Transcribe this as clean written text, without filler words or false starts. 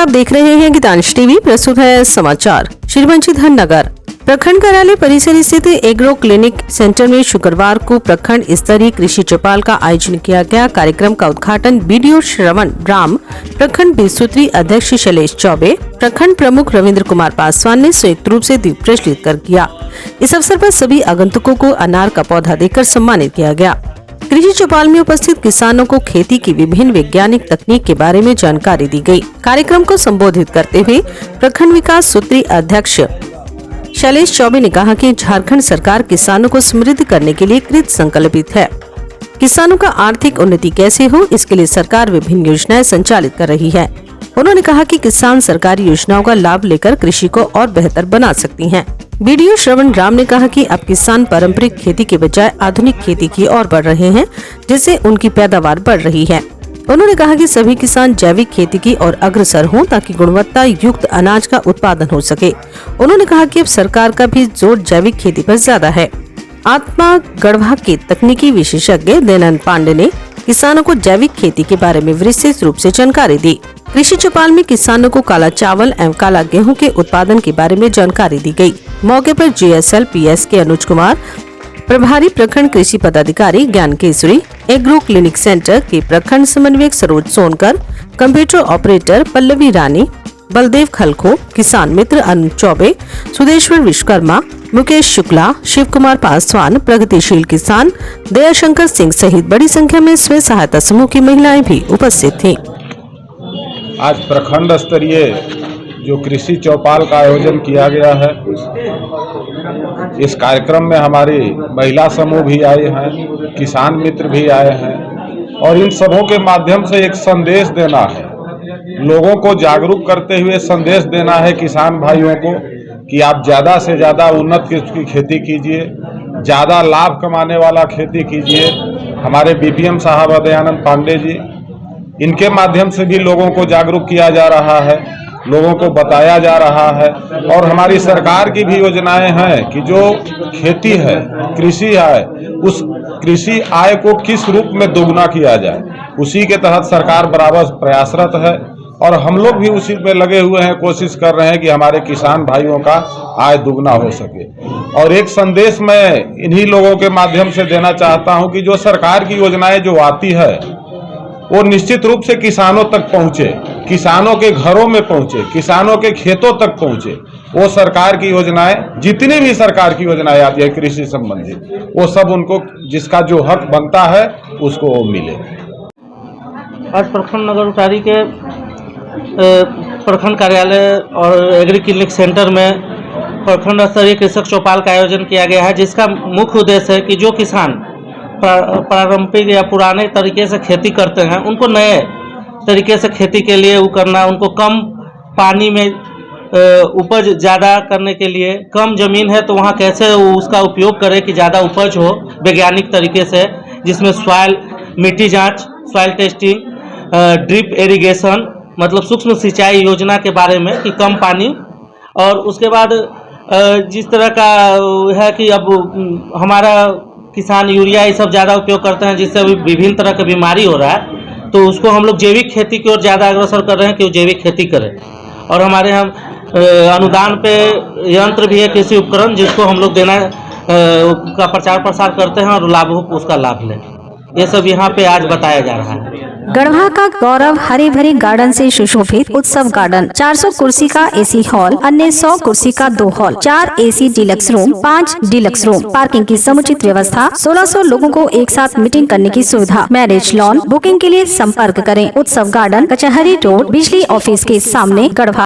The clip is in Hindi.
आप देख रहे हैं गीतांश टीवी। प्रस्तुत है समाचार। श्रीवंशीधर नगर प्रखंड कार्यालय परिसर स्थित एग्रो क्लिनिक सेंटर में शुक्रवार को प्रखंड स्तरीय कृषि चौपाल का आयोजन किया गया। कार्यक्रम का उद्घाटन बीडीओ श्रवण राम, प्रखंड बीसूत्री अध्यक्ष शैलेश चौबे, प्रखंड प्रमुख रविंद्र कुमार पासवान ने संयुक्त रूप से दीप प्रज्वलित कर किया। इस अवसर पर सभी आगंतुकों को अनार का पौधा देकर सम्मानित किया गया। कृषि चौपाल में उपस्थित किसानों को खेती की विभिन्न वैज्ञानिक तकनीक के बारे में जानकारी दी गई। कार्यक्रम को संबोधित करते हुए प्रखंड विकास सूत्री अध्यक्ष शैलेश चौबे ने कहा कि झारखंड सरकार किसानों को समृद्ध करने के लिए कृत संकल्पित है। किसानों का आर्थिक उन्नति कैसे हो, इसके लिए सरकार विभिन्न योजनाएं संचालित कर रही है। उन्होंने कहा कि किसान सरकारी योजनाओं का लाभ लेकर कृषि को और बेहतर बना सकती हैं। बीडीओ श्रवण राम ने कहा कि अब किसान पारंपरिक खेती के बजाय आधुनिक खेती की ओर बढ़ रहे हैं, जिससे उनकी पैदावार बढ़ रही है। उन्होंने कहा कि सभी किसान जैविक खेती की ओर अग्रसर हों ताकि गुणवत्ता युक्त अनाज का उत्पादन हो सके। उन्होंने कहा कि अब सरकार का भी जोर जैविक खेती पर ज्यादा है। आत्मा गढ़वा के तकनीकी विशेषज्ञ दयानंद पांडे ने किसानों को जैविक खेती के बारे में विस्तृत रूप से जानकारी दी। कृषि चौपाल में किसानों को काला चावल एवं काला गेहूं के उत्पादन के बारे में जानकारी दी गई। मौके पर जीएसएल पीएस के अनुज कुमार, प्रभारी प्रखंड कृषि पदाधिकारी ज्ञान केसरी, एग्रो क्लिनिक सेंटर के प्रखंड समन्वयक सरोज सोनकर, कंप्यूटर ऑपरेटर पल्लवी रानी, बलदेव खलखो, किसान मित्र अनु चौबे, सुदेश्वर विश्वकर्मा, मुकेश शुक्ला, शिव कुमार पासवान, प्रगतिशील किसान दयाशंकर सिंह सहित बड़ी संख्या में स्वयं सहायता समूह की महिलाएं भी उपस्थित थीं। आज प्रखंड स्तरीय जो कृषि चौपाल का आयोजन किया गया है, इस कार्यक्रम में हमारी महिला समूह भी आए हैं, किसान मित्र भी आए हैं और इन सबों के माध्यम से एक संदेश देना है, लोगों को जागरूक करते हुए संदेश देना है किसान भाइयों को कि आप ज़्यादा से ज़्यादा उन्नत किस्म की खेती कीजिए, ज़्यादा लाभ कमाने वाला खेती कीजिए। हमारे बीपीएम साहब दयानंद पांडे जी, इनके माध्यम से भी लोगों को जागरूक किया जा रहा है, लोगों को बताया जा रहा है। और हमारी सरकार की भी योजनाएं हैं कि जो खेती है, कृषि है, उस कृषि आय को किस रूप में दोगुना किया जाए, उसी के तहत सरकार बराबर प्रयासरत है और हम लोग भी उसी में लगे हुए हैं, कोशिश कर रहे हैं कि हमारे किसान भाइयों का आय दुगना हो सके। और एक संदेश मैं इन्हीं लोगों के माध्यम से देना चाहता हूं कि जो सरकार की योजनाएं जो आती है वो निश्चित रूप से किसानों तक पहुंचे, किसानों के घरों में पहुंचे, किसानों के खेतों तक पहुंचे। वो सरकार की योजनाएं, जितनी भी सरकार की योजनाएं आती है कृषि संबंधित, वो सब उनको जिसका जो हक बनता है उसको वो मिले। आज प्रखंड नगर उटारी के प्रखंड कार्यालय और एग्री क्लिनिक सेंटर में प्रखंड स्तरीय कृषक चौपाल का आयोजन किया गया है, जिसका मुख्य उद्देश्य है कि जो किसान पारंपरिक या पुराने तरीके से खेती करते हैं, उनको नए तरीके से खेती के लिए वो करना, उनको कम पानी में उपज ज़्यादा करने के लिए, कम ज़मीन है तो वहाँ कैसे उसका उपयोग करें कि ज़्यादा उपज हो वैज्ञानिक तरीके से, जिसमें सॉइल मिट्टी जांच, सॉइल टेस्टिंग, ड्रिप इरिगेशन मतलब सूक्ष्म सिंचाई योजना के बारे में कि कम पानी। और उसके बाद जिस तरह का है कि अब हमारा किसान यूरिया ये सब ज़्यादा उपयोग करते हैं, जिससे विभिन्न तरह की बीमारी हो रहा है, तो उसको हम लोग जैविक खेती की ओर ज़्यादा अग्रसर कर रहे हैं कि वो जैविक खेती करें। और हमारे यहाँ अनुदान पे यंत्र भी है, कृषि उपकरण, जिसको हम लोग देना का प्रचार प्रसार करते हैं और लाभुक उसका लाभ लें। ये सब यहाँ पे आज बताया जा रहा है। गढ़वा का गौरव हरे भरे गार्डन से सुशोभित उत्सव गार्डन, 400 कुर्सी का एसी हॉल, अन्य 100 कुर्सी का 2 hall, 4 AC deluxe room, 5 deluxe room, parking की समुचित व्यवस्था, 1600 लोगों को एक साथ मीटिंग करने की सुविधा, मैरिज लॉन। बुकिंग के लिए संपर्क करें। उत्सव गार्डन, कचहरी रोड, बिजली ऑफिस के सामने, गढ़वा।